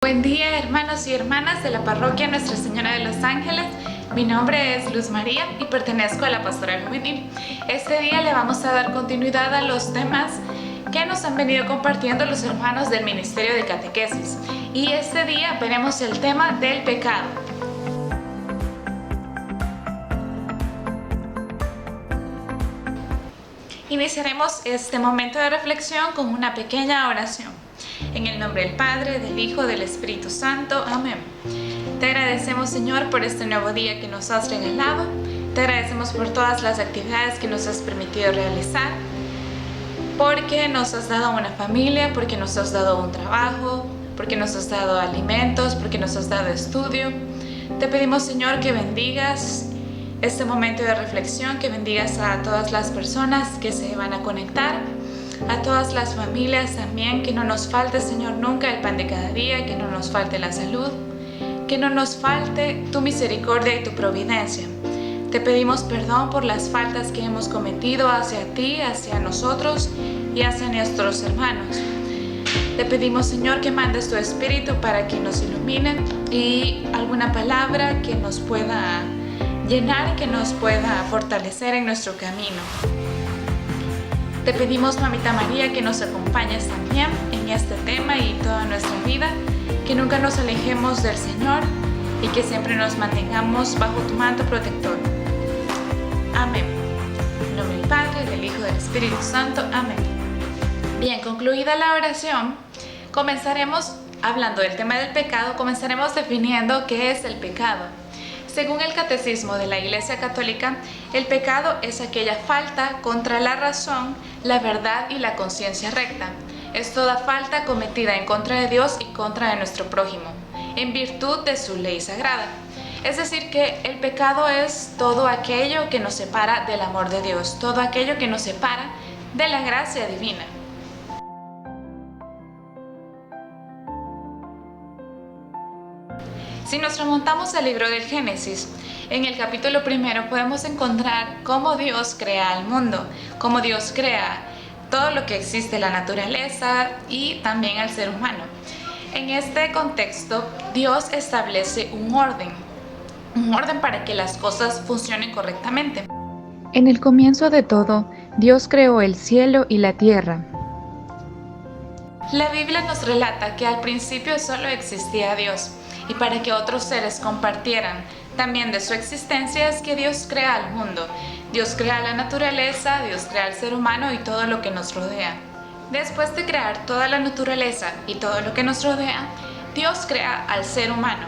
Buen día, hermanos y hermanas de la parroquia Nuestra Señora de los Ángeles. Mi nombre es Luz María y pertenezco a la Pastoral Juvenil. Este día le vamos a dar continuidad a los temas que nos han venido compartiendo los hermanos del Ministerio de Catequesis. Y este día veremos el tema del pecado. Iniciaremos este momento de reflexión con una pequeña oración. En el nombre del Padre, del Hijo, del Espíritu Santo. Amén. Te agradecemos, Señor, por este nuevo día que nos has regalado. Te agradecemos por todas las actividades que nos has permitido realizar, porque nos has dado una familia, porque nos has dado un trabajo, porque nos has dado alimentos, porque nos has dado estudio. Te pedimos, Señor, que bendigas este momento de reflexión, que bendigas a todas las personas que se van a conectar, a todas las familias también, que no nos falte, Señor, nunca el pan de cada día, que no nos falte la salud, que no nos falte tu misericordia y tu providencia. Te pedimos perdón por las faltas que hemos cometido hacia ti, hacia nosotros y hacia nuestros hermanos. Te pedimos, Señor, que mandes tu Espíritu para que nos ilumine y alguna palabra que nos pueda llenar, que nos pueda fortalecer en nuestro camino. Te pedimos, Mamita María, que nos acompañes también en este tema y toda nuestra vida, que nunca nos alejemos del Señor y que siempre nos mantengamos bajo tu manto protector. Amén. En nombre del Padre, del Hijo y del Espíritu Santo. Amén. Bien, concluida la oración, comenzaremos hablando del tema del pecado, comenzaremos definiendo qué es el pecado. Según el Catecismo de la Iglesia Católica, el pecado es aquella falta contra la razón, la verdad y la conciencia recta. Es toda falta cometida en contra de Dios y contra de nuestro prójimo, en virtud de su ley sagrada. Es decir, que el pecado es todo aquello que nos separa del amor de Dios, todo aquello que nos separa de la gracia divina. Si nos remontamos al libro del Génesis, en el capítulo 1 podemos encontrar cómo Dios crea al mundo, cómo Dios crea todo lo que existe, la naturaleza y también al ser humano. En este contexto, Dios establece un orden para que las cosas funcionen correctamente. En el comienzo de todo, Dios creó el cielo y la tierra. La Biblia nos relata que al principio solo existía Dios, y para que otros seres compartieran también de su existencia es que Dios crea al mundo. Dios crea la naturaleza, Dios crea al ser humano y todo lo que nos rodea. Después de crear toda la naturaleza y todo lo que nos rodea, Dios crea al ser humano.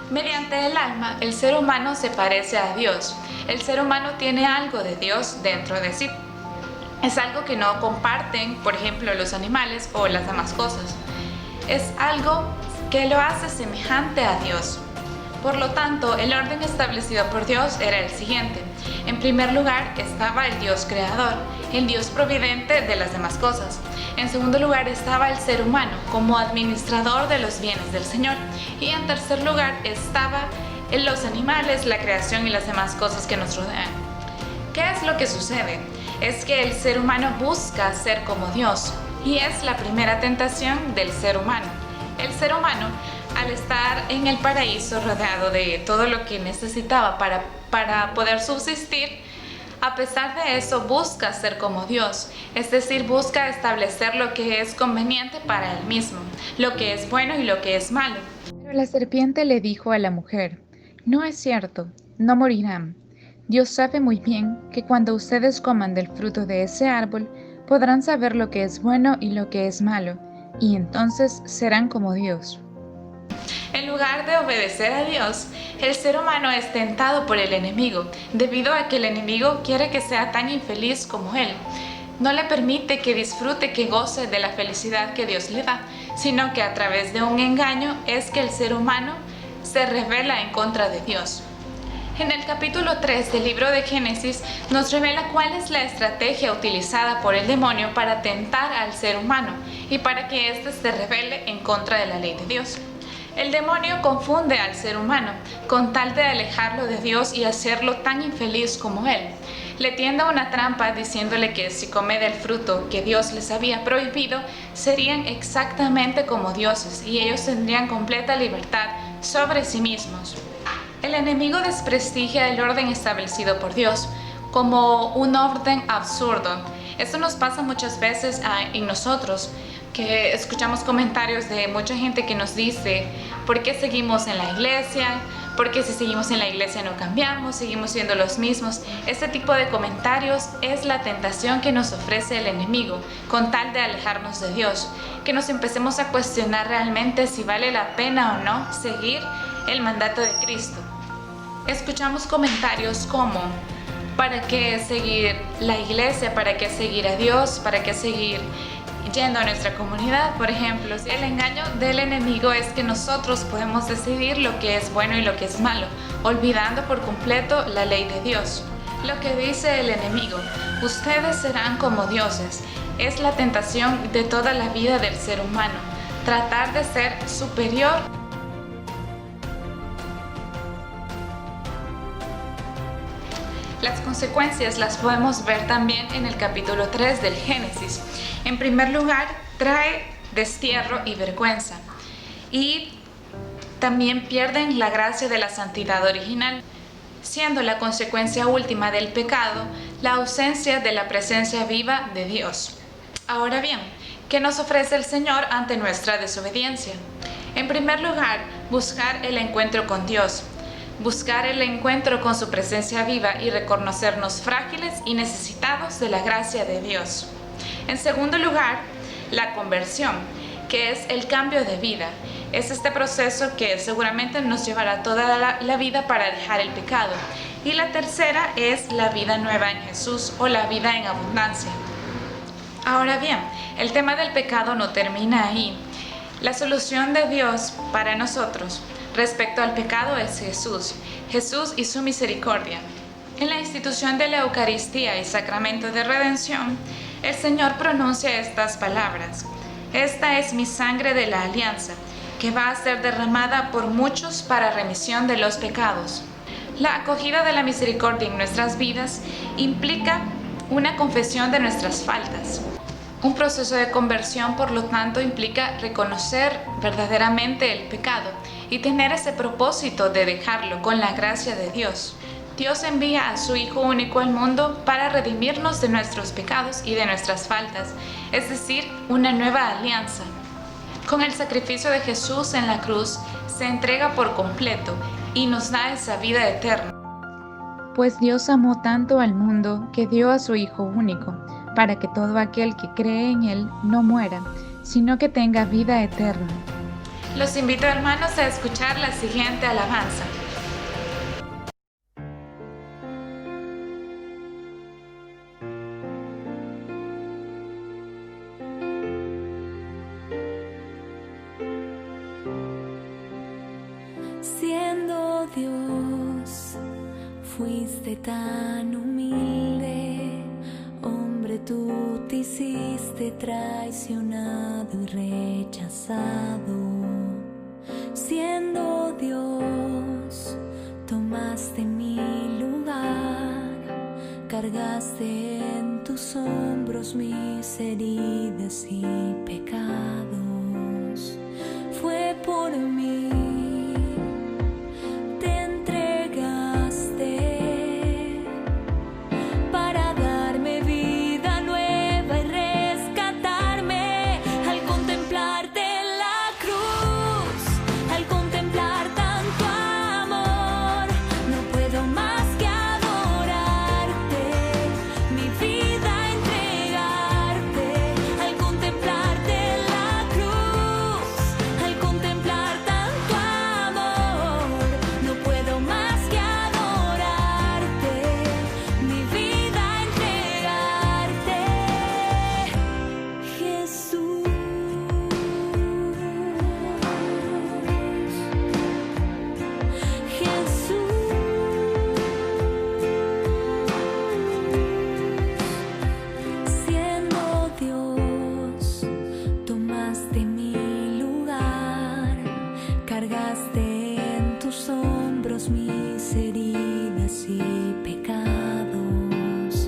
Mediante el alma, el ser humano se parece a Dios. El ser humano tiene algo de Dios dentro de sí. Es algo que no comparten, por ejemplo, los animales o las demás cosas. Es algo que lo hace semejante a Dios. Por lo tanto, el orden establecido por Dios era el siguiente. En primer lugar estaba el Dios creador, el Dios providente de las demás cosas. En segundo lugar estaba el ser humano como administrador de los bienes del Señor. Y en tercer lugar estaba los animales, la creación y las demás cosas que nos rodean. ¿Qué es lo que sucede? Es que el ser humano busca ser como Dios y es la primera tentación del ser humano. El ser humano, al estar en el paraíso rodeado de todo lo que necesitaba para poder subsistir, a pesar de eso busca ser como Dios, es decir, busca establecer lo que es conveniente para él mismo, lo que es bueno y lo que es malo. Pero la serpiente le dijo a la mujer: «No es cierto, no morirán. Dios sabe muy bien que cuando ustedes coman del fruto de ese árbol, podrán saber lo que es bueno y lo que es malo, y entonces serán como Dios». En lugar de obedecer a Dios, el ser humano es tentado por el enemigo, debido a que el enemigo quiere que sea tan infeliz como él. No le permite que disfrute, que goce de la felicidad que Dios le da, sino que a través de un engaño es que el ser humano se rebela en contra de Dios. En el capítulo 3 del libro de Génesis nos revela cuál es la estrategia utilizada por el demonio para tentar al ser humano y para que éste se rebele en contra de la ley de Dios. El demonio confunde al ser humano con tal de alejarlo de Dios y hacerlo tan infeliz como él. le tienda una trampa diciéndole que si come del fruto que Dios les había prohibido, serían exactamente como dioses y ellos tendrían completa libertad sobre sí mismos. El enemigo desprestigia el orden establecido por Dios como un orden absurdo. Esto nos pasa muchas veces en nosotros, que escuchamos comentarios de mucha gente que nos dice: ¿por qué seguimos en la iglesia? ¿Por qué si seguimos en la iglesia no cambiamos? Seguimos siendo los mismos. Este tipo de comentarios es la tentación que nos ofrece el enemigo con tal de alejarnos de Dios, que nos empecemos a cuestionar realmente si vale la pena o no seguir el mandato de Cristo. Escuchamos comentarios como: ¿para qué seguir la iglesia? ¿Para qué seguir a Dios? ¿Para qué seguir yendo a nuestra comunidad? Por ejemplo, el engaño del enemigo es que nosotros podemos decidir lo que es bueno y lo que es malo, olvidando por completo la ley de Dios. Lo que dice el enemigo: ustedes serán como dioses, es la tentación de toda la vida del ser humano, tratar de ser superior. Las consecuencias las podemos ver también en el capítulo 3 del Génesis. En primer lugar, trae destierro y vergüenza. Y también pierden la gracia de la santidad original, siendo la consecuencia última del pecado la ausencia de la presencia viva de Dios. Ahora bien, ¿qué nos ofrece el Señor ante nuestra desobediencia? En primer lugar, buscar el encuentro con Dios. Buscar el encuentro con su presencia viva y reconocernos frágiles y necesitados de la gracia de Dios. En segundo lugar, la conversión, que es el cambio de vida. Es este proceso que seguramente nos llevará toda la vida para dejar el pecado. Y la tercera es la vida nueva en Jesús o la vida en abundancia. Ahora bien, el tema del pecado no termina ahí. La solución de Dios para nosotros respecto al pecado es Jesús y su misericordia. En la institución de la Eucaristía y Sacramento de Redención, el Señor pronuncia estas palabras: esta es mi sangre de la alianza, que va a ser derramada por muchos para remisión de los pecados. La acogida de la misericordia en nuestras vidas implica una confesión de nuestras faltas. Un proceso de conversión, por lo tanto, implica reconocer verdaderamente el pecado y tener ese propósito de dejarlo con la gracia de Dios. Dios envía a su Hijo único al mundo para redimirnos de nuestros pecados y de nuestras faltas, es decir, una nueva alianza. Con el sacrificio de Jesús en la cruz, se entrega por completo y nos da esa vida eterna. Pues Dios amó tanto al mundo que dio a su Hijo único, para que todo aquel que cree en Él no muera, sino que tenga vida eterna. Los invito, hermanos, a escuchar la siguiente alabanza. Siendo Dios, fuiste tan humilde, hombre, tú te hiciste traicionado y rechazado. Siendo Dios, tomaste mi lugar, cargaste en tus hombros mis heridas y pecados. Fue por mí. Mis heridas y pecados.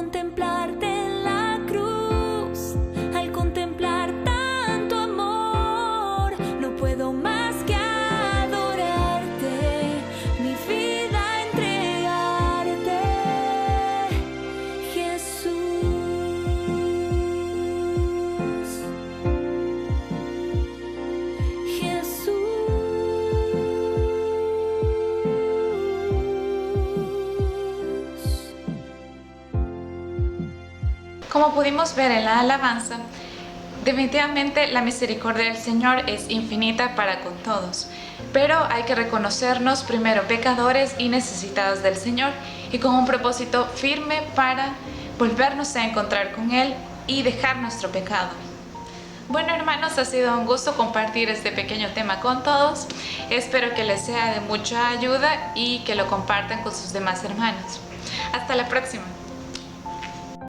contemplarte en la cruz, al contemplar tanto amor, no puedo más que adorarte, mi vida entregarte, Jesús. Como pudimos ver en la alabanza, definitivamente la misericordia del Señor es infinita para con todos, pero hay que reconocernos primero pecadores y necesitados del Señor y con un propósito firme para volvernos a encontrar con Él y dejar nuestro pecado. Bueno, hermanos, ha sido un gusto compartir este pequeño tema con todos. Espero que les sea de mucha ayuda y que lo compartan con sus demás hermanos. Hasta la próxima.